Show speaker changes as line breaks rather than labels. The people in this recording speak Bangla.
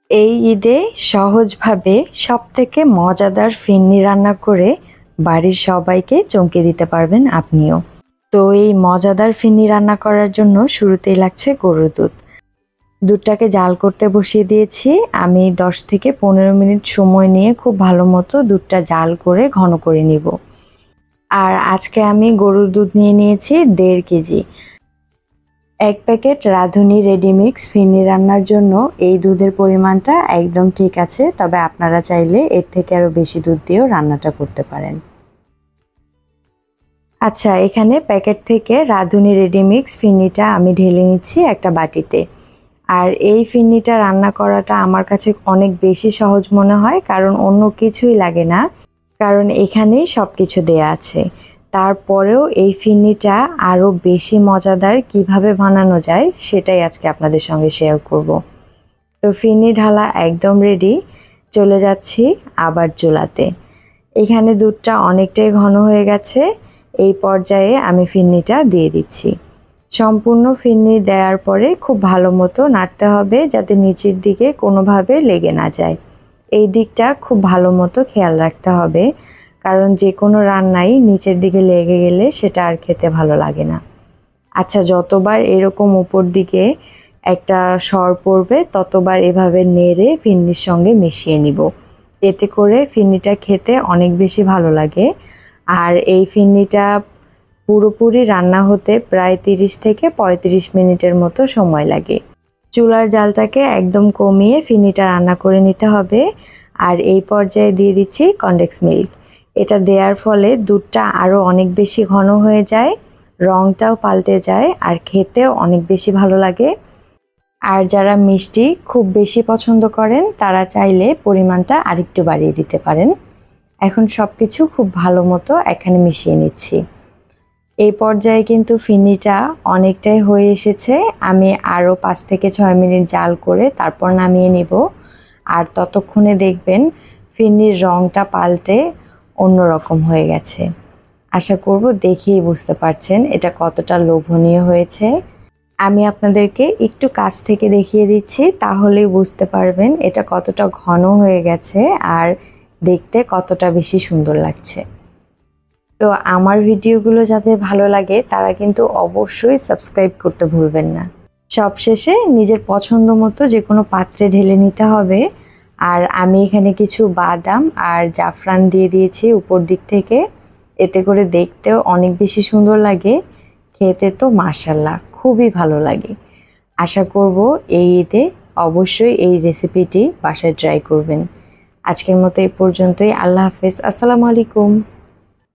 এই ঈদে সহজভাবে সবথেকে মজাদার ফিরনি রান্না করে বাড়ির সবাইকে চমকে দিতে পারবেন আপনিও। তো এই মজাদার ফিরনি রান্না করার জন্য শুরুতেই লাগছে গরুর দুধ। দুধটাকে জাল করতে বসিয়ে দিয়েছি। আমি 10 থেকে 15 মিনিট সময় নিয়ে খুব ভালো মতো দুধটা জাল করে ঘন করে নিব। আর আজকে আমি গরুর দুধ নিয়ে নিয়েছি 1.5 কেজি। 1 প্যাকেট রাঁধুনি রেডিমিক্স ফিরনি রান্নার জন্য এই দুধের পরিমাণটা একদম ঠিক আছে, তবে আপনারা চাইলে এর থেকে আরও বেশি দুধ দিয়েও রান্নাটা করতে পারেন। আচ্ছা, এখানে প্যাকেট থেকে রাঁধুনি রেডিমিক্স ফিরনিটা আমি ঢেলে নিচ্ছি একটা বাটিতে। আর এই ফিরনিটা রান্না করাটা আমার কাছে অনেক বেশি সহজ মনে হয়, কারণ অন্য কিছুই লাগে না, কারণ এখানেই সব কিছু দেয়া আছে। তারপরেও এই ফিরনিটা আরও বেশি মজাদার কিভাবে বানানো যায় সেটাই আজকে আপনাদের সঙ্গে শেয়ার করব। তো ফিরনি ঢালা একদম রেডি, চলে যাচ্ছি আবার চুলাতে। এখানে দুধটা অনেকটাই ঘন হয়ে গেছে। এই পর্যায়ে আমি ফিরনিটা দিয়ে দিচ্ছি। সম্পূর্ণ ফিরনি দেওয়ার পরে খুব ভালো মতো নাড়তে হবে যাতে নিচের দিকে কোনোভাবে লেগে না যায়। এই দিকটা খুব ভালো মতো খেয়াল রাখতে হবে, কারণ যে কোনো রান্নাই নিচের দিকে লেগে গেলে সেটা আর খেতে ভালো লাগে না। আচ্ছা, যতবার এরকম উপর দিকে একটা সর পড়বে ততবার এভাবে নেড়ে ফিরনির সঙ্গে মিশিয়ে নিব। এতে করে ফিরনিটা খেতে অনেক বেশি ভালো লাগে। আর এই ফিরনিটা পুরোপুরি রান্না হতে প্রায় 30 থেকে 35 মিনিটের মতো সময় লাগে। চুলার জালটাকে একদম কমিয়ে ফিরনিটা রান্না করে নিতে হবে। আর এই পর্যায়ে দিয়ে দিচ্ছি কনডেন্স মিল্ক। এটা দেওয়ার ফলে দুধটা আরও অনেক বেশি ঘন হয়ে যায়, রঙটাও পাল্টে যায়, আর খেতেও অনেক বেশি ভালো লাগে। আর যারা মিষ্টি খুব বেশি পছন্দ করেন তারা চাইলে পরিমাণটা আরেকটু বাড়িয়ে দিতে পারেন। এখন সব কিছু খুব ভালো মতো এখানে মিশিয়ে নিচ্ছি। এই পর্যায়ে কিন্তু ফিরনিটা অনেকটাই হয়ে এসেছে। আমি আরও 5 থেকে 6 মিনিট জাল করে তারপর নামিয়ে নিব। আর ততক্ষণে দেখবেন ফিরনির রঙটা পাল্টে অন্যরকম হয়ে গেছে। আশা করব দেখেই বুঝতে পারছেন এটা কতটা লোভনীয় হয়েছে। আমি আপনাদেরকে একটু কাছ থেকে দেখিয়ে দিচ্ছি, তাহলেই বুঝতে পারবেন এটা কতটা ঘন হয়ে গেছে আর দেখতে কতটা বেশি সুন্দর লাগছে। তো আমার ভিডিওগুলো যাদের ভালো লাগে তারা কিন্তু অবশ্যই সাবস্ক্রাইব করতে ভুলবেন না। সবশেষে নিজের পছন্দ মতো যে কোনো পাত্রে ঢেলে নিতে হবে। আর আমি এখানে কিছু বাদাম আর জাফরান দিয়ে দিয়েছি উপর দিক থেকে। এতে করে দেখতেও অনেক বেশি সুন্দর লাগে, খেতে তো মাশাআল্লাহ খুবই ভালো লাগে। আশা করব এই ঈদে অবশ্যই এই রেসিপিটি বাসায় ট্রাই করবেন। আজকের মতো এই পর্যন্তই। আল্লাহ হাফেজ। আসসালামু আলাইকুম।